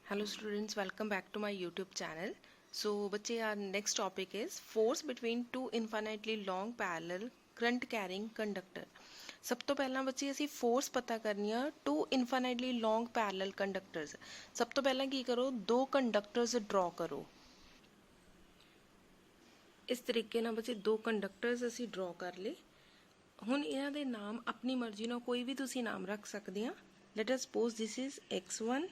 Hello students, welcome back to my YouTube channel. So बच्चे our next topic is force between two infinitely long parallel current carrying conductor. सब तो पहला बच्चे ਅਸੀਂ force पता करनी है two infinitely long parallel conductors. सब तो पहला की करो दो conductors draw करो. इस तरीके ਨਾਲ बच्चे दो conductors ਅਸੀਂ draw कर ले. ਹੁਣ ਇਹਨਾਂ ਦੇ ਨਾਮ ਆਪਣੀ ਮਰਜ਼ੀ ਨਾਲ ਕੋਈ ਵੀ ਤੁਸੀਂ ਨਾਮ ਰੱਖ ਸਕਦੇ ਆ. Let us suppose this is x1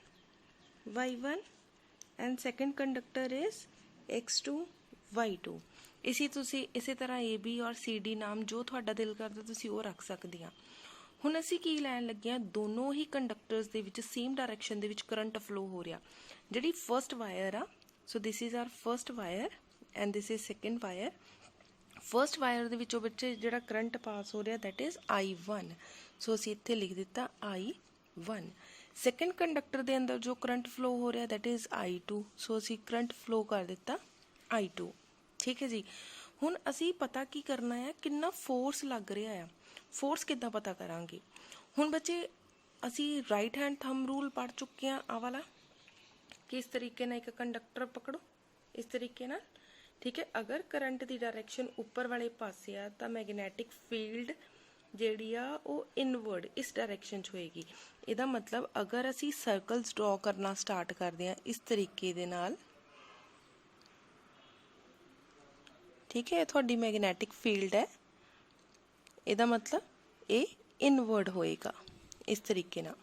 y1 and second conductor is x2 y2. ਇਸੇ ਤਰ੍ਹਾਂ AB ਔਰ CD ਨਾਮ ਜੋ ਤੁਹਾਡਾ ਦਿਲ ਕਰਦਾ ਤੁਸੀਂ ਉਹ ਰੱਖ ਸਕਦੇ ਆ. ਹੁਣ ਅਸੀਂ ਕੀ ਲੈਣ ਲੱਗੇ ਆ, ਦੋਨੋਂ ਹੀ ਕੰਡਕਟਰਸ ਦੇ ਵਿੱਚ ਸੇਮ ਡਾਇਰੈਕਸ਼ਨ ਦੇ ਵਿੱਚ ਕਰੰਟ ਫਲੋ ਹੋ ਰਿਹਾ. ਜਿਹੜੀ ਫਰਸਟ ਵਾਇਰ ਆ, so this is our first wire and this is second wire. First wire ਦੇ ਵਿੱਚੋਂ ਬੱਚੇ ਜਿਹੜਾ ਕਰੰਟ ਪਾਸ ਹੋ ਰਿਹਾ ਦੈਟ ਇਜ਼ I1. ਸੋ ਅਸੀਂ ਇੱਥੇ ਲਿਖ ਦਿੱਤਾ I1. ਸੈਕੰਡ ਕੰਡਕਟਰ ਦੇ ਅੰਦਰ ਜੋ ਕਰੰਟ ਫਲੋ ਹੋ ਰਿਹਾ ਦੈਟ ਇਜ਼ I2. ਸੋ ਅਸੀਂ ਕਰੰਟ ਫਲੋ ਕਰ ਦਿੱਤਾ I2. ਠੀਕ ਹੈ ਜੀ. ਹੁਣ ਅਸੀਂ ਪਤਾ ਕੀ ਕਰਨਾ ਹੈ, ਕਿੰਨਾ ਫੋਰਸ ਲੱਗ ਰਿਹਾ ਆ. ਫੋਰਸ ਕਿੱਦਾਂ ਪਤਾ ਕਰਾਂਗੇ? ਹੁਣ ਬੱਚੇ ਅਸੀਂ ਰਾਈਟ ਹੈਂਡ ਥੰਬ ਰੂਲ ਪੜ੍ਹ ਚੁੱਕੇ ਹਾਂ ਆ ਵਾਲਾ, ਕਿ ਇਸ ਤਰੀਕੇ ਨਾਲ ਇੱਕ ਕੰਡਕਟਰ ਪਕੜੋ ਇਸ ਤਰੀਕੇ ਨਾਲ. ਠੀਕ ਹੈ, ਅਗਰ ਕਰੰਟ ਦੀ ਡਾਇਰੈਕਸ਼ਨ ਉੱਪਰ ਵਾਲੇ ਪਾਸੇ ਆ ਤਾਂ ਮੈਗਨੈਟਿਕ ਫੀਲਡ ਜਿਹੜੀ ਆ ਉਹ ਇਨਵਰਡ ਇਸ ਡਾਇਰੈਕਸ਼ਨ 'ਚ ਹੋਏਗੀ. ਇਹਦਾ ਮਤਲਬ ਅਗਰ ਅਸੀਂ ਸਰਕਲਸ ਡਰਾ ਕਰਨਾ ਸਟਾਰਟ ਕਰਦੇ ਹਾਂ ਇਸ ਤਰੀਕੇ ਦੇ ਨਾਲ, ਠੀਕ ਹੈ, ਇਹ ਤੁਹਾਡੀ ਮੈਗਨੈਟਿਕ ਫੀਲਡ ਹੈ. ਇਹਦਾ ਮਤਲਬ ਇਹ ਇਨਵਰਡ ਹੋਏਗਾ ਇਸ ਤਰੀਕੇ ਨਾਲ.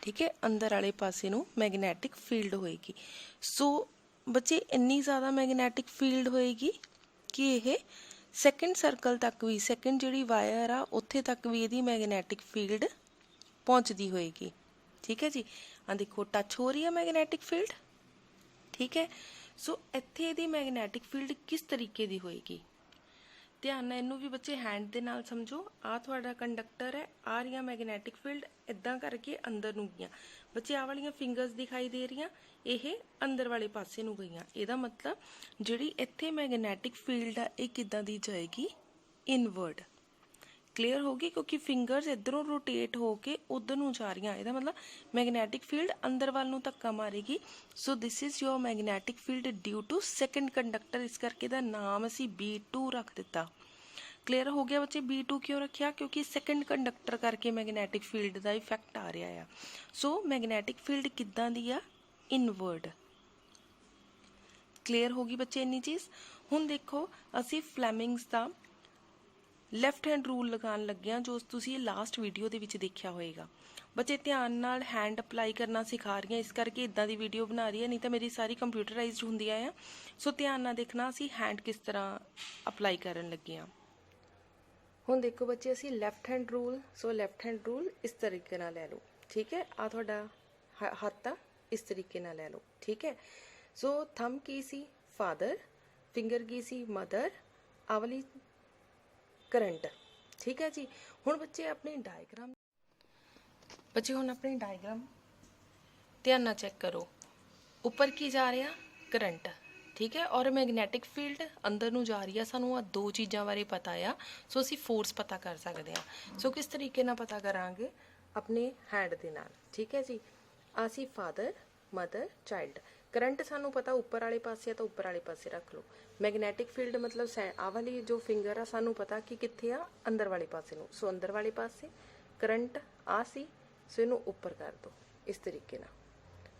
ਠੀਕ ਹੈ, ਅੰਦਰ ਵਾਲੇ ਪਾਸੇ ਨੂੰ ਮੈਗਨੈਟਿਕ ਫੀਲਡ ਹੋਏਗੀ. ਸੋ ਬੱਚੇ ਇੰਨੀ ਜ਼ਿਆਦਾ ਮੈਗਨੈਟਿਕ ਫੀਲਡ ਹੋਏਗੀ ਕਿ ਇਹ ਸੈਕੰਡ ਸਰਕਲ ਤੱਕ ਵੀ, ਸੈਕੰਡ ਜਿਹੜੀ ਵਾਇਰ ਆ ਉੱਥੇ ਤੱਕ ਵੀ ਇਹਦੀ ਮੈਗਨੈਟਿਕ ਫੀਲਡ ਪਹੁੰਚਦੀ ਹੋਏਗੀ. ਠੀਕ ਹੈ ਜੀ. ਆ ਦੇਖੋ ਟੱਚ ਹੋ ਰਹੀ ਹੈ ਮੈਗਨੈਟਿਕ ਫੀਲਡ. ਠੀਕ ਹੈ, ਸੋ ਇੱਥੇ ਇਹਦੀ ਮੈਗਨੈਟਿਕ ਫੀਲਡ ਕਿਸ ਤਰੀਕੇ ਦੀ ਹੋਏਗੀ, ਧਿਆਨ ਨਾਲ ਇਹਨੂੰ ਵੀ ਬੱਚੇ ਹੈਂਡ ਦੇ ਨਾਲ ਸਮਝੋ. ਆ ਤੁਹਾਡਾ ਕੰਡਕਟਰ ਹੈ, ਆ ਰਹੀਆਂ ਮੈਗਨੈਟਿਕ ਫੀਲਡ ਇੱਦਾਂ ਕਰਕੇ ਅੰਦਰ ਨੂੰ ਗਈਆਂ. ਬੱਚੇ ਆਹ ਵਾਲੀਆਂ ਫਿੰਗਰਸ ਦਿਖਾਈ ਦੇ ਰਹੀਆਂ, ਇਹ ਅੰਦਰ ਵਾਲੇ ਪਾਸੇ ਨੂੰ ਗਈਆਂ. ਇਹਦਾ ਮਤਲਬ ਜਿਹੜੀ ਇੱਥੇ ਮੈਗਨੈਟਿਕ ਫੀਲਡ ਆ ਇਹ ਕਿੱਦਾਂ ਦੀ ਜਾਏਗੀ, ਇਨਵਰਡ. ਕਲੀਅਰ ਹੋ ਗਈ, ਕਿਉਂਕਿ ਫਿੰਗਰਸ ਇੱਧਰੋਂ ਰੋਟੇਟ ਹੋ ਕੇ ਉੱਧਰ ਨੂੰ ਜਾ ਰਹੀਆਂ. ਇਹਦਾ ਮਤਲਬ ਮੈਗਨੈਟਿਕ ਫੀਲਡ ਅੰਦਰ ਵੱਲ ਨੂੰ ਧੱਕਾ ਮਾਰੇਗੀ. So this is your magnetic field due to second conductor. ਇਸ ਕਰਕੇ ਇਹਦਾ ਨਾਮ ਅਸੀਂ B2 ਰੱਖ ਦਿੱਤਾ. ਕਲੀਅਰ ਹੋ ਗਿਆ ਬੱਚੇ? B2 ਕਿਉਂ ਰੱਖਿਆ? ਕਿਉਂਕਿ ਸੈਕੰਡ ਕੰਡਕਟਰ ਕਰਕੇ ਮੈਗਨੈਟਿਕ ਫੀਲਡ ਦਾ ਇਫੈਕਟ ਆ ਰਿਹਾ ਆ. ਸੋ ਮੈਗਨੈਟਿਕ ਫੀਲਡ ਕਿੱਦਾਂ ਦੀ ਆ, ਇਨਵਰਡ. ਕਲੀਅਰ ਹੋ ਗਈ ਬੱਚੇ ਇੰਨੀ ਚੀਜ਼? ਹੁਣ ਦੇਖੋ ਅਸੀਂ ਫਲੈਮਿੰਗਸ ਦਾ ਲੈਫਟ ਹੈਂਡ ਰੂਲ ਲਗਾਉਣ ਲੱਗੇ ਹਾਂ, ਜੋ ਤੁਸੀਂ ਲਾਸਟ ਵੀਡੀਓ ਦੇ ਵਿੱਚ ਦੇਖਿਆ ਹੋਏਗਾ. ਬੱਚੇ ਧਿਆਨ ਨਾਲ ਹੈਂਡ ਅਪਲਾਈ ਕਰਨਾ ਸਿਖਾ ਰਹੀਆਂ, ਇਸ ਕਰਕੇ ਇਦਾਂ ਦੀ ਵੀਡੀਓ ਬਣਾ ਰਹੀ ਹੈ, ਨਹੀਂ ਤਾਂ ਮੇਰੀ ਸਾਰੀ ਕੰਪਿਊਟਰਾਈਜ਼ਡ ਹੁੰਦੀਆਂ ਆ. ਸੋ ਧਿਆਨ ਨਾਲ ਦੇਖਣਾ ਅਸੀਂ ਹੈਂਡ ਕਿਸ ਤਰ੍ਹਾਂ ਅਪਲਾਈ ਕਰਨ ਲੱਗੇ ਹਾਂ. ਹੁਣ ਦੇਖੋ ਬੱਚੇ ਅਸੀਂ ਲੈਫਟ ਹੈਂਡ ਰੂਲ, ਸੋ ਲੈਫਟ ਹੈਂਡ ਰੂਲ ਇਸ ਤਰੀਕੇ ਨਾਲ ਲੈ ਲਓ. ਠੀਕ ਹੈ, ਆ ਤੁਹਾਡਾ ਹੱਥ ਆ, ਇਸ ਤਰੀਕੇ ਨਾਲ ਲੈ ਲਓ. ਠੀਕ ਹੈ, ਸੋ ਥੰਬ ਕੀ ਸੀ, ਫਾਦਰ, ਫਿੰਗਰ ਕੀ ਸੀ, ਮਦਰ, ਆਹ ਵਾਲੀ ਕਰੰਟ. ਠੀਕ ਹੈ ਜੀ. ਹੁਣ ਬੱਚੇ ਆਪਣੀ ਡਾਇਗਰਾਮ ਧਿਆਨ ਨਾਲ ਚੈੱਕ ਕਰੋ. ਉੱਪਰ ਕੀ ਜਾ ਰਿਹਾ, ਕਰੰਟ. ਠੀਕ ਹੈ, ਔਰ ਮੈਗਨੈਟਿਕ ਫੀਲਡ ਅੰਦਰ ਨੂੰ ਜਾ ਰਹੀ ਆ. ਸਾਨੂੰ ਆ ਦੋ ਚੀਜ਼ਾਂ ਬਾਰੇ ਪਤਾ ਆ, ਸੋ ਅਸੀਂ ਫੋਰਸ ਪਤਾ ਕਰ ਸਕਦੇ ਹਾਂ. ਸੋ ਕਿਸ ਤਰੀਕੇ ਨਾਲ ਪਤਾ ਕਰਾਂਗੇ, ਆਪਣੇ ਹੈਂਡ ਦੇ ਨਾਲ. ਠੀਕ ਹੈ ਜੀ. ਅਸੀਂ ਫਾਦਰ, ਮਦਰ, ਚਾਈਲਡ. ਕਰੰਟ ਸਾਨੂੰ ਪਤਾ ਉੱਪਰ ਵਾਲੇ ਪਾਸੇ ਆ ਤਾਂ ਉੱਪਰ ਵਾਲੇ ਪਾਸੇ ਰੱਖ ਲਓ. ਮੈਗਨੈਟਿਕ ਫੀਲਡ ਮਤਲਬ ਆਹ ਵਾਲੀ ਜੋ ਫਿੰਗਰ ਆ ਸਾਨੂੰ ਪਤਾ ਕਿ ਕਿੱਥੇ ਆ, ਅੰਦਰ ਵਾਲੇ ਪਾਸੇ ਨੂੰ. ਸੋ ਅੰਦਰ ਵਾਲੇ ਪਾਸੇ ਕਰੰਟ ਆ ਸੀ, ਸੋ ਇਹਨੂੰ ਉੱਪਰ ਕਰ ਦਿਓ ਇਸ ਤਰੀਕੇ ਨਾਲ.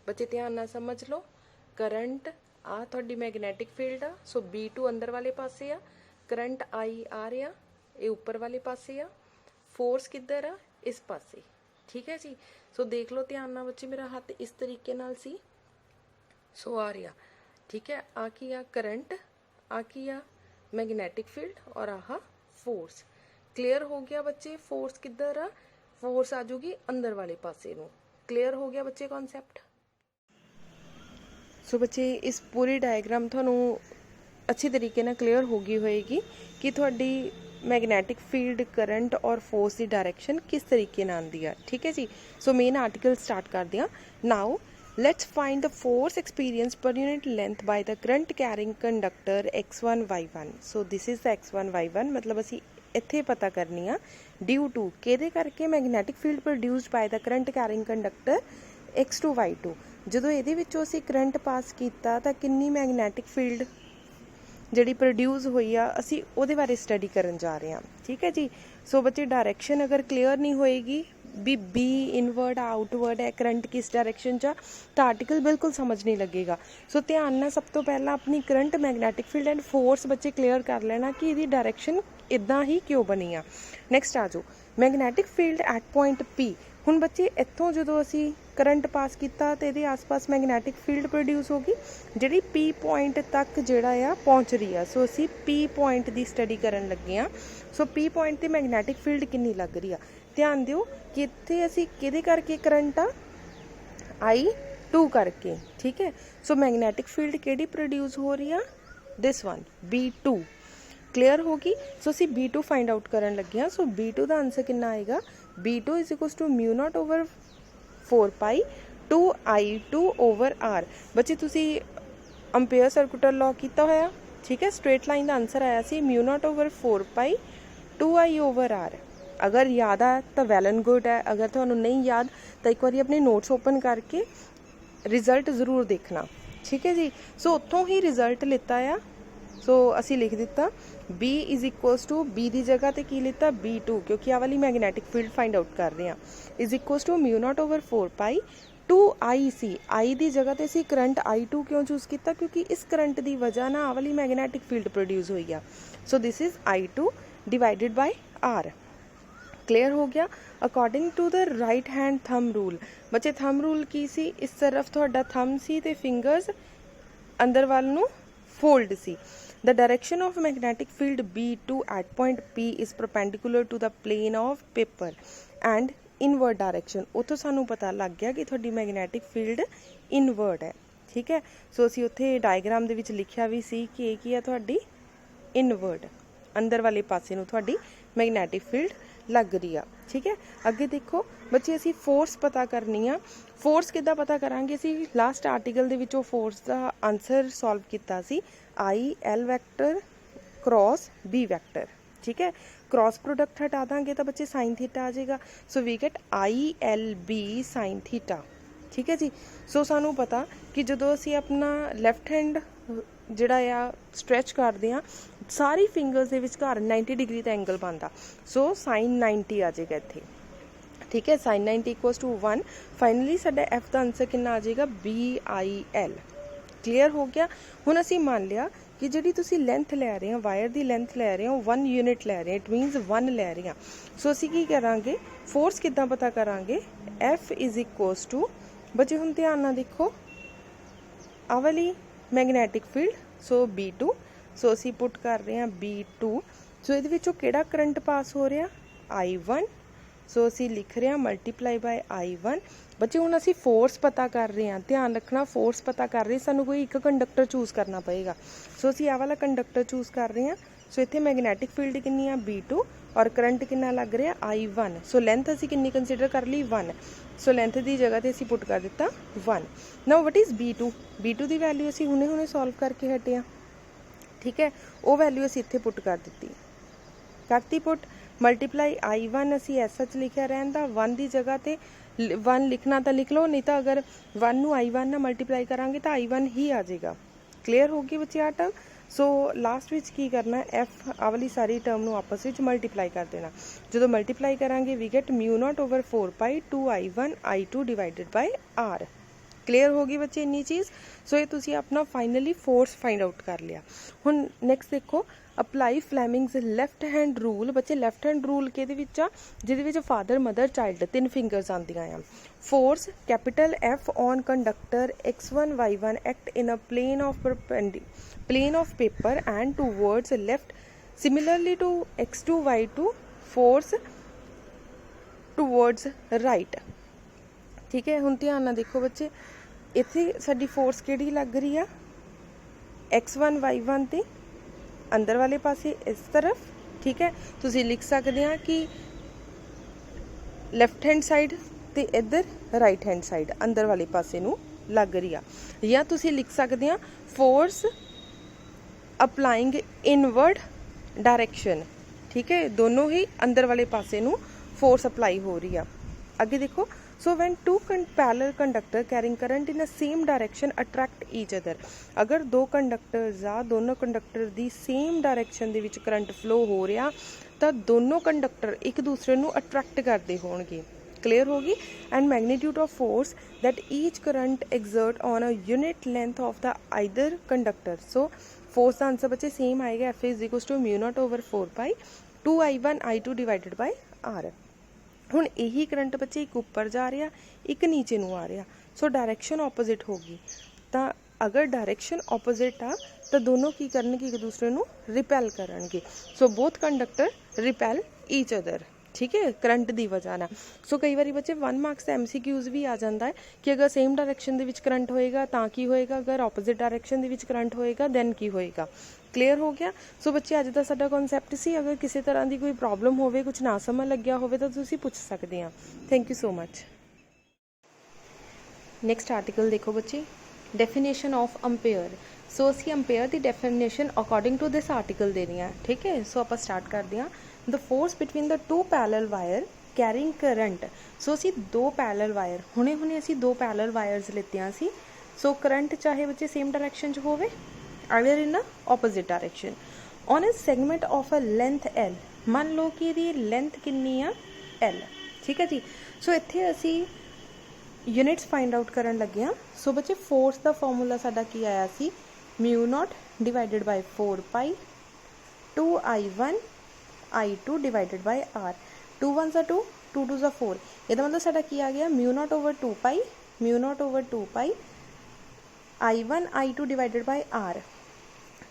ਬੱਚੇ ਧਿਆਨ ਨਾਲ ਸਮਝ ਲਓ. ਕਰੰਟ ਆ ਤੁਹਾਡੀ ਮੈਗਨੈਟਿਕ ਫੀਲਡ ਆ, ਸੋ B2 ਅੰਦਰ ਵਾਲੇ ਪਾਸੇ ਆ, ਕਰੰਟ I ਆ ਰਿਹਾ ਇਹ ਉੱਪਰ ਵਾਲੇ ਪਾਸੇ ਆ, ਫੋਰਸ ਕਿੱਧਰ ਆ, ਇਸ ਪਾਸੇ. ਠੀਕ ਹੈ ਜੀ. ਸੋ ਦੇਖ ਲਓ ਧਿਆਨ ਨਾਲ ਬੱਚੇ, ਮੇਰਾ ਹੱਥ ਇਸ ਤਰੀਕੇ ਨਾਲ ਸੀ, ਸੋ ਆ ਰਿਹਾ. ਠੀਕ ਹੈ, ਆ ਕੀ ਆ, ਕਰੰਟ, ਆ ਕੀ ਆ, ਮੈਗਨੈਟਿਕ ਫੀਲਡ, ਔਰ ਆਹ ਫੋਰਸ. ਕਲੀਅਰ ਹੋ ਗਿਆ ਬੱਚੇ? ਫੋਰਸ ਕਿੱਧਰ ਆ, ਫੋਰਸ ਆ ਜੂਗੀ ਅੰਦਰ ਵਾਲੇ ਪਾਸੇ ਨੂੰ. ਕਲੀਅਰ ਹੋ ਗਿਆ ਬੱਚੇ ਕਨਸੈਪਟ? ਸੋ ਬੱਚੇ ਇਸ ਪੂਰੀ ਡਾਇਗਰਾਮ ਤੁਹਾਨੂੰ ਅੱਛੀ ਤਰੀਕੇ ਨਾਲ ਕਲੀਅਰ ਹੋ ਗਈ ਹੋਏਗੀ ਕਿ ਤੁਹਾਡੀ ਮੈਗਨੈਟਿਕ ਫੀਲਡ, ਕਰੰਟ ਔਰ ਫੋਰਸ ਦੀ ਡਾਇਰੈਕਸ਼ਨ ਕਿਸ ਤਰੀਕੇ ਨਾਲ ਆਉਂਦੀ ਆ. ਠੀਕ ਹੈ ਜੀ. ਸੋ ਮੇਨ ਆਰਟੀਕਲ ਸਟਾਰਟ ਕਰਦੇ ਹਾਂ. ਨਾਓ let's find the force experienced per unit length by the current carrying conductor x1 y1. so this is the x1 y1. मतलब ਅਸੀਂ ਇੱਥੇ ਪਤਾ ਕਰਨੀ ਆ due to ਕਿਹਦੇ ਕਰਕੇ, magnetic field produced by the current carrying conductor x2 y2 ਜਦੋਂ ਇਹਦੇ ਵਿੱਚੋਂ ਅਸੀਂ ਕਰੰਟ ਪਾਸ ਕੀਤਾ ਤਾਂ ਕਿੰਨੀ ਮੈਗਨੈਟਿਕ ਫੀਲਡ ਜਿਹੜੀ ਪ੍ਰੋਡਿਊਸ ਹੋਈ ਆ ਅਸੀਂ ਉਹਦੇ ਬਾਰੇ ਸਟੱਡੀ ਕਰਨ ਜਾ ਰਹੇ ਹਾਂ। ਠੀਕ ਹੈ ਜੀ। ਸੋ ਬੱਚੇ ਡਾਇਰੈਕਸ਼ਨ ਅਗਰ ਕਲੀਅਰ ਨਹੀਂ ਹੋਏਗੀ ਵੀ ਬੀ ਇਨਵਰਡ ਆਊਟਵਰਡ ਹੈ, ਕਰੰਟ ਕਿਸ ਡਾਇਰੈਕਸ਼ਨ 'ਚ ਆ, ਤਾਂ ਆਰਟੀਕਲ ਬਿਲਕੁਲ ਸਮਝ ਨਹੀਂ ਲੱਗੇਗਾ। ਸੋ ਧਿਆਨ ਨਾਲ ਸਭ ਤੋਂ ਪਹਿਲਾਂ ਆਪਣੀ current, magnetic field and force ਬੱਚੇ ਕਲੀਅਰ ਕਰ ਲੈਣਾ ਕਿ ਇਹਦੀ ਡਾਇਰੈਕਸ਼ਨ ਇੱਦਾਂ ਹੀ ਕਿਉਂ ਬਣੀ ਆ। ਨੈਕਸਟ ਆ ਜਾਓ magnetic field at point P। ਹੁਣ ਬੱਚੇ ਇੱਥੋਂ ਜਦੋਂ ਅਸੀਂ ਕਰੰਟ ਪਾਸ ਕੀਤਾ ਤਾਂ ਇਹਦੇ ਆਸ-ਪਾਸ ਮੈਗਨੈਟਿਕ ਫੀਲਡ ਪ੍ਰੋਡਿਊਸ ਹੋ ਗਈ ਜਿਹੜੀ P ਪੁਆਇੰਟ ਤੱਕ ਜਿਹੜਾ ਆ ਪਹੁੰਚ ਰਹੀ ਆ। ਸੋ ਅਸੀਂ P ਪੁਆਇੰਟ ਦੀ ਸਟੱਡੀ ਕਰਨ ਲੱਗੇ ਹਾਂ। ਸੋ P ਪੁਆਇੰਟ 'ਤੇ ਮੈਗਨੈਟਿਕ ਫੀਲਡ ਕਿੰਨੀ ਲੱਗ ਰਹੀ ਆ। ਧਿਆਨ ਦਿਓ ਕਿ ਇੱਥੇ ਅਸੀਂ ਕਿਹਦੇ ਕਰਕੇ ਕਰੰਟ ਆ, I2 ਕਰਕੇ। ਠੀਕ ਹੈ। ਸੋ ਮੈਗਨੈਟਿਕ ਫੀਲਡ ਕਿਹੜੀ ਪ੍ਰੋਡਿਊਸ ਹੋ ਰਹੀ ਆ, ਦਿਸ ਵਨ B2। ਕਲੀਅਰ ਹੋ ਗਈ। ਸੋ ਅਸੀਂ B2 ਫਾਈਂਡ ਆਊਟ ਕਰਨ ਲੱਗੇ ਹਾਂ। ਸੋ B2 ਦਾ ਆਂਸਰ ਕਿੰਨਾ ਆਏਗਾ, B2 is equal to μ0/4 Bhai 2I2/R। ਬੱਚੇ ਤੁਸੀਂ ਅੰਪੇਅਰ ਸਰਕੂਲਰ ਲਾਅ ਕੀਤਾ ਹੋਇਆ, ਠੀਕ ਹੈ। ਸਟ੍ਰੇਟ ਲਾਈਨ ਦਾ ਆਂਸਰ ਆਇਆ ਸੀ μ0/4 ਪਾਈ 2I/R। ਅਗਰ ਯਾਦ ਆ ਤਾਂ ਵੈਲ ਐਂਡ ਗੁੱਡ ਹੈ, ਅਗਰ ਤੁਹਾਨੂੰ ਨਹੀਂ ਯਾਦ ਤਾਂ ਇੱਕ ਵਾਰੀ ਆਪਣੇ ਨੋਟਸ ਓਪਨ ਕਰਕੇ ਰਿਜ਼ਲਟ ਜ਼ਰੂਰ ਦੇਖਣਾ। ਠੀਕ ਹੈ ਜੀ। ਸੋ ਉੱਥੋਂ ਹੀ ਰਿਜ਼ਲਟ ਲਿੱਤਾ ਆ। ਸੋ ਅਸੀਂ ਲਿਖ ਦਿੱਤਾ B is equals to, B ਦੀ ਜਗ੍ਹਾ ਤੇ ਕੀ ਲਿੱਤਾ, B2, ਕਿਉਂਕਿ ਆਹ ਵਾਲੀ ਮੈਗਨੈਟਿਕ ਫੀਲਡ ਫਾਈਂਡ ਆਊਟ ਕਰ ਰਹੇ ਹਾਂ। Is equals to μ0/4 pi 2I ਸੀ। I ਦੀ ਜਗ੍ਹਾ ਤੇ ਅਸੀਂ ਕਰੰਟ I2 ਕਿਉਂ ਚੂਜ਼ ਕੀਤਾ, ਕਿਉਂਕਿ ਇਸ ਕਰੰਟ ਦੀ ਵਜ੍ਹਾ ਨਾਲ ਆਹ ਵਾਲੀ ਮੈਗਨੈਟਿਕ ਫੀਲਡ ਪ੍ਰੋਡਿਊਸ ਹੋਈ ਆ। So this is I2 divided by R। Clear ਹੋ ਗਿਆ। According to the right hand thumb rule. ਬੱਚੇ ਥੰਬ ਰੂਲ ਕੀ ਸੀ, ਇਸ ਤਰਫ ਤੁਹਾਡਾ ਥੰਬ ਸੀ ਤੇ ਫਿੰਗਰਸ ਅੰਦਰ ਵੱਲ ਨੂੰ fold C. The direction of magnetic field B2 at point P is perpendicular to the plane of paper and inward direction। ਉੱਥੋਂ ਸਾਨੂੰ ਪਤਾ ਲੱਗ ਗਿਆ ਕਿ ਤੁਹਾਡੀ ਮੈਗਨੈਟਿਕ ਫੀਲਡ ਇਨਵਰਡ ਹੈ। ਠੀਕ ਹੈ। ਸੋ ਅਸੀਂ ਉੱਥੇ ਡਾਇਗਰਾਮ ਦੇ ਵਿੱਚ ਲਿਖਿਆ ਵੀ ਸੀ ਕਿ ਇਹ ਕੀ ਹੈ, ਤੁਹਾਡੀ ਇਨਵਰਡ, ਅੰਦਰ ਵਾਲੇ ਪਾਸੇ ਨੂੰ ਤੁਹਾਡੀ ਮੈਗਨੈਟਿਕ ਫੀਲਡ ਲੱਗ ਰਹੀ ਆ। ਠੀਕ ਹੈ। ਅੱਗੇ ਦੇਖੋ ਬੱਚੇ ਅਸੀਂ ਫੋਰਸ ਪਤਾ ਕਰਨੀ ਆ। ਫੋਰਸ ਕਿੱਦਾਂ ਪਤਾ ਕਰਾਂਗੇ, ਅਸੀਂ ਲਾਸਟ ਆਰਟੀਕਲ ਦੇ ਵਿੱਚੋਂ ਫੋਰਸ ਦਾ ਆਨਸਰ ਸੋਲਵ ਕੀਤਾ ਸੀ, I L vector cross B vector. ਠੀਕ ਹੈ। ਕ੍ਰੋਸ ਪ੍ਰੋਡਕਟ ਹਟਾ ਦਾਂਗੇ ਤਾਂ ਬੱਚੇ ਸਾਈਨ ਥੀਟਾ ਆ ਜਾਏਗਾ। So we get ILB sine theta. ਠੀਕ ਹੈ ਜੀ। ਸੋ ਸਾਨੂੰ ਪਤਾ ਕਿ ਜਦੋਂ ਅਸੀਂ ਆਪਣਾ ਲੈਫਟ ਹੈਂਡ ਜਿਹੜਾ ਆ ਸਟ੍ਰੈਚ ਕਰਦੇ ਹਾਂ, ਸਾਰੀ ਫਿੰਗਰਸ ਦੇ ਵਿਚਕਾਰ 90 ਡਿਗਰੀ ਦਾ ਐਂਗਲ ਬਣਦਾ। ਸੋ ਸਾਈਨ 90 ਆ ਜਾਏਗਾ ਇੱਥੇ। ਠੀਕ ਹੈ। Sine 90 equals to 1। ਫਾਈਨਲੀ ਸਾਡਾ F ਦਾ ਆਂਸਰ ਕਿੰਨਾ ਆ ਜਾਏਗਾ, BIL। ਕਲੀਅਰ ਹੋ ਗਿਆ। ਹੁਣ ਅਸੀਂ ਮੰਨ ਲਿਆ ਕਿ ਜਿਹੜੀ ਤੁਸੀਂ ਲੈਂਥ ਲੈ ਰਹੇ ਹੋ, ਵਾਇਰ ਦੀ ਲੈਂਥ ਲੈ ਰਹੇ ਹੋ 1 ਯੂਨਿਟ ਲੈ ਰਹੇ ਹੋ, ਇਟ ਮੀਨਸ 1 ਲੈ ਰਹੇ ਹਾਂ। ਸੋ ਅਸੀਂ ਕੀ ਕਰਾਂਗੇ, ਫੋਰਸ ਕਿੱਦਾਂ ਪਤਾ ਕਰਾਂਗੇ, F ਇਜ਼ ਇਕੁਅਲਸ ਟੂ, ਬੱਚੇ ਹੁਣ ਧਿਆਨ ਨਾਲ ਦੇਖੋ, ਆਹ ਵਾਲੀ ਮੈਗਨੈਟਿਕ ਫੀਲਡ, ਸੋ B2। ਸੋ ਅਸੀਂ ਪੁੱਟ ਕਰ ਰਹੇ ਹਾਂ B2। ਸੋ ਇਹਦੇ ਵਿੱਚੋਂ ਕਿਹੜਾ ਕਰੰਟ ਪਾਸ ਹੋ ਰਿਹਾ, I1। ਸੋ ਅਸੀਂ ਲਿਖ ਰਹੇ ਹਾਂ ਮਲਟੀਪਲਾਈ ਬਾਈ I1। ਬੱਚੇ ਹੁਣ ਅਸੀਂ ਫੋਰਸ ਪਤਾ ਕਰ ਰਹੇ ਹਾਂ, ਧਿਆਨ ਰੱਖਣਾ ਫੋਰਸ ਪਤਾ ਕਰ ਰਹੇ, ਸਾਨੂੰ ਕੋਈ ਇੱਕ ਕੰਡਕਟਰ ਚੂਜ਼ ਕਰਨਾ ਪਏਗਾ। ਸੋ ਅਸੀਂ ਆਹ ਵਾਲਾ ਕੰਡਕਟਰ ਚੂਜ਼ ਕਰ ਰਹੇ ਹਾਂ। ਸੋ ਇੱਥੇ ਮੈਗਨੈਟਿਕ ਫੀਲਡ ਕਿੰਨੀ ਆ, B2, ਔਰ ਕਰੰਟ ਕਿੰਨਾ ਲੱਗ ਰਿਹਾ, I1। ਸੋ ਲੈਂਥ ਅਸੀਂ ਕਿੰਨੀ ਕੰਸੀਡਰ ਕਰ ਲਈ, 1। ਸੋ ਲੈਂਥ ਦੀ ਜਗ੍ਹਾ ਤੇ ਅਸੀਂ ਪੁੱਟ ਕਰ ਦਿੱਤਾ 1। ਨਾਓ what is B2? B2 the value ਅਸੀਂ ਹੁਣੇ ਸੋਲਵ ਕਰਕੇ ਹਟੇ ਹਾਂ। ਠੀਕ ਹੈ। ਉਹ ਵੈਲਿਊ ਅਸੀਂ ਇੱਥੇ ਪੁੱਟ ਕਰ ਦਿੱਤੀ, ਕਰਤੀ ਪੁੱਟ। ਮਲਟੀਪਲਾਈ I1 ਅਸੀਂ ਐਸ ਲਿਖਿਆ ਰਹਿਣ ਦਾ, 1 ਦੀ ਜਗ੍ਹਾ ਤੇ 1 ਲਿਖਣਾ ਤਾਂ ਲਿਖ ਲਓ, ਨਹੀਂ ਤਾਂ ਅਗਰ 1 ਨੂੰ I1 ਨਾਲ ਮਲਟੀਪਲਾਈ ਕਰਾਂਗੇ ਤਾਂ I1 ਹੀ ਆ ਜਾਏਗਾ। ਕਲੀਅਰ ਹੋ ਗਈ ਬੱਚੇ ਆਹ ਟਰਮ। ਸੋ ਲਾਸਟ ਵਿੱਚ ਕੀ ਕਰਨਾ, F ਆਹ ਵਾਲੀ ਸਾਰੀ ਟਰਮ ਨੂੰ ਆਪਸ ਵਿੱਚ ਮਲਟੀਪਲਾਈ ਕਰ ਦੇਣਾ। ਜਦੋਂ ਮਲਟੀਪਲਾਈ ਕਰਾਂਗੇ we get μ0/4 pi 2I1 I2 divided by R। Clear ਹੋ ਗਈ ਬੱਚੇ ਇੰਨੀ ਚੀਜ਼। ਸੋ ਇਹ ਤੁਸੀਂ ਆਪਣਾ ਫਾਈਨਲੀ ਫੋਰਸ ਫਾਈਂਡ ਆਊਟ ਕਰ ਲਿਆ। ਹੁਣ ਨੈਕਸਟ ਦੇਖੋ, ਅਪਲਾਈ ਫਲੈਮਿੰਗਸ ਲੈਫਟ ਹੈਂਡ ਰੂਲ। ਬੱਚੇ ਲੈਫਟ ਹੈਂਡ ਰੂਲ ਕਿਹਦੇ ਵਿੱਚ ਆ, ਜਿਹਦੇ ਵਿੱਚ ਫਾਦਰ ਮਦਰ ਚਾਈਲਡ 3 ਫਿੰਗਰਸ ਆਉਂਦੀਆਂ ਆ। Force capital F on conductor X1 Y1 act in a plane of paper and towards left similarly to X2 Y2 force towards right. ਠੀਕ ਹੈ। ਹੁਣ ਧਿਆਨ ਨਾਲ ਦੇਖੋ ਬੱਚੇ, ਇੱਥੇ ਸਾਡੀ ਫੋਰਸ ਕਿਹੜੀ ਲੱਗ ਰਹੀ ਆ, X1 Y1 ਤੇ ਅੰਦਰ ਵਾਲੇ ਪਾਸੇ ਇਸ ਤਰਫ। ਠੀਕ ਹੈ। ਤੁਸੀਂ ਲਿਖ ਸਕਦੇ ਆ ਕਿ ਲੈਫਟ ਹੈਂਡ ਸਾਈਡ ਤੇ ਇੱਧਰ ਰਾਈਟ ਹੈਂਡ ਸਾਈਡ ਅੰਦਰ ਵਾਲੇ ਪਾਸੇ ਨੂੰ ਲੱਗ ਰਹੀ ਆ, ਜਾਂ ਤੁਸੀਂ ਲਿਖ ਸਕਦੇ ਆ ਫੋਰਸ ਅਪਲਾਈਂਗ ਇਨਵਰਡ ਡਾਇਰੈਕਸ਼ਨ। ਠੀਕ ਹੈ। ਦੋਨੋਂ ਹੀ ਅੰਦਰ ਵਾਲੇ ਪਾਸੇ ਨੂੰ ਫੋਰਸ ਅਪਲਾਈ ਹੋ ਰਹੀ ਆ। ਅੱਗੇ ਦੇਖੋ, so one two parallel conductor carrying current in a same direction attract each other, अगर दो कंडक्टर्स आ दोनों कंडक्टर की सेम डायरैक्शन दे विच करंट फ्लो हो रहा तो दोनों कंडक्टर एक दूसरे नू अट्रैक्ट करते होणगे। क्लियर होगी। And magnitude of force that each current exert on a unit length of the either conductor. So force का आंसर बच्चे सेम आएगा, F is equal to mu not over 4 pi 2I1 I2 divided by R. हुण यही current बच्चे एक उपर जा रहा एक नीचे नू आ रहा, सो डायरैक्शन ऑपोजिट होगी। तो अगर डायरैक्शन ऑपोजिट आ तो दोनों की करनगे एक दूसरे नू रिपैल करनगे। So both conductor repel each other, ठीक है, करंट की वजह ना। सो कई बार बच्चे 1 मार्क्स MCQs भी आ जाता है कि अगर सेम डायरैक्शन दे विच करंट होएगा तो की होएगा, अगर ऑपोजिट डायरैक्शन दे विच करंट होएगा दैन की होएगा। क्लीयर हो गया। सो बच्चे अज का साडा कॉन्सैप्ट सी, अगर किसी तरह की कोई प्रॉब्लम होवे, कुछ ना समझ लग्या होवे तो तुसीं पुछ सकते हैं। Thank you so much. Next article देखो बच्चे, डेफिनेशन ऑफ अंपेयर। सो असी अंपेयर की definition according to this article देनी है, ठीक है। सो आप स्टार्ट करते हैं। The force between the two parallel wire carrying current. So असी दो पैरेलल वायर हुणे असी दो पैरेलल वायर्स लित्तियां सी। सो करंट चाहे बच्चे सेम डायरैक्शन च होवे अगर in opposite direction on a segment of a length L। मान लो कि ये लेंथ कितनी आ L, ठीक है जी। सो इत्थे असी यूनिट्स फाइंड आउट करन लगे हाँ। सो बच्चे फोर्स का फॉर्मूला साडा की आया सी mu not divided by 4 pi 2I1 I2 divided by R। 2 1 2 2 2 4, इसका मतलब साडा की आ गया mu naught over 2 pi I1 I2 divided by R,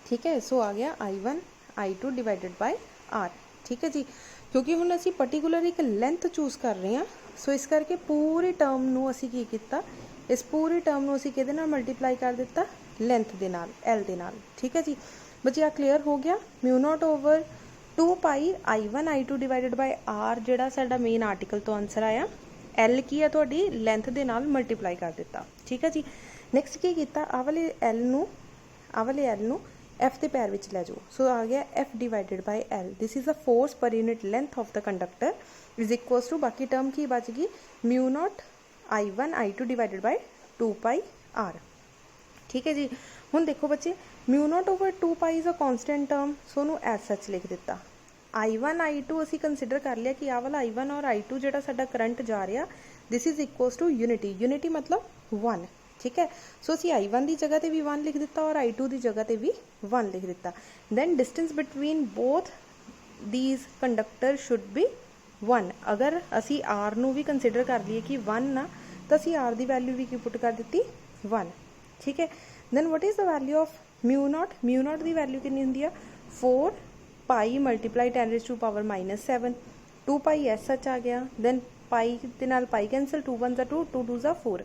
ठीक है। सो आ गया I1 I2 divided by R, ठीक है जी। क्योंकि हुण असी पर्टिकुलर एक लेंथ चूज कर रहे हैं, सो इस करके पूरी टर्म नू असी की कीता, इस पूरी टर्म नू असी किहदे नाल मल्टीप्लाई कर दिता, लेंथ दे नाल, L दे नाल, ठीक है जी। बच्चे आ क्लीयर हो गया। Mu naught over 2 pi I1 I2 divided by R जिहड़ा साडा मेन आर्टिकल तो आंसर आया, L की है तुहाडी लेंथ दे नाल मल्टीप्लाई कर दिता, ठीक है जी। नैक्सट की कीता, आ वाले L नू F के पैर विच लै जाओ। सो आ गया F divided by L। This is a force per unit length of the conductor is equals to, बाकी टर्म की बच गई mu not I1 I2 divided by 2 pi R, ठीक है जी। हुण देखो बच्चे mu not over 2 pi is a constant term, so नू एज सच लिख दिता। I1 I2 असी कंसिडर कर लिया कि आ वाला I1 और I2 जिहड़ा साडा करंट जा रहा this is equals to unity, unity मतलब 1, ठीक है। सो असी I1 की जगह पर भी 1 लिख दिता और I2 की जगह पर भी 1 लिख दिता। Then distance between both these conductor should be 1। अगर असी R नू भी कंसिडर कर लीए कि 1 ना, तो असी R की वैल्यू भी की पुट कर दी 1, ठीक है। Then what is the value of mu naught की वैल्यू कितनी होंदी है 4 पाई मल्टीप्लाई 10⁻⁻⁷ 2 पाई एस सच आ गया। दैन पाई के नाल पाई कैंसल, 2 1 2 2 2 4।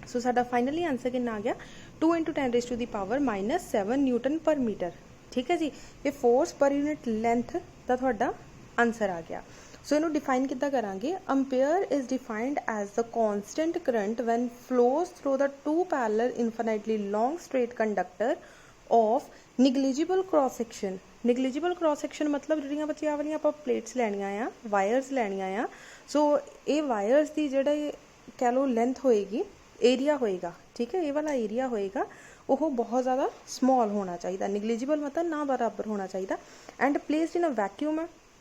सो साडा फाइनली आंसर कितना आ गया 2 × 10⁻⁻⁷ न्यूटन पर मीटर, ठीक है जी। ये फोर्स पर यूनिट लेंथ का तुहाडा आंसर आ गया। सो इनू डिफाइन किद्दां करांगे। Ampere is defined as the constant current when flows through the two parallel infinitely long straight conductor of negligible cross section. Negligible cross section मतलब जिहड़ियां बच्चे आ वालियां आपां प्लेट्स लैणियां आ, वायरस लैणियां आ। सो ये वायरस की जिहड़ी कह लो लेंथ होएगी, एरिया होएगा, ठीक है, ये वाला एरिया होएगा वो बहुत ज़्यादा स्मॉल होना चाहिए, निगलीजिबल मतलब ना बराबर होना चाहिए। And placed in a vacuum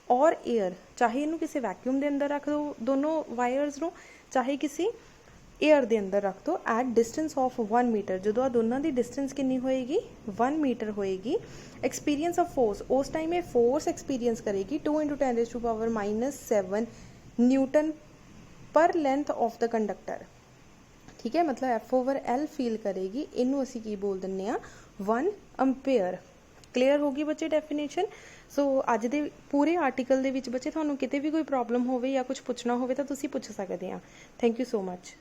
और एयर, चाहे इनू किसी वैक्यूम के अंदर रख दो दोनों वायर्स नू, चाहे किसी एयर के अंदर रख दो एट डिस्टेंस ऑफ 1 मीटर। जो आ दोनों की डिस्टेंस कितनी होएगी 1 मीटर होएगी। एक्सपीरियंस ऑफ फोर्स, उस टाइम ये फोर्स एक्सपीरियंस करेगी 2 × 10⁻⁻7 न्यूटन पर लेंथ ऑफ द कंडक्टर, ठीक है। मतलब F/L फील करेगी, इनू असी की बोल दिंने 1 अंपेयर। क्लीयर होगी बच्चे डेफिनेशन। सो अज दे पूरे आर्टिकल दे विच बच्चे तुहानू किते भी कोई प्रॉब्लम होवे या कुछ पुछना होवे तो तुसी पुछ सकते हैं। Thank you so much.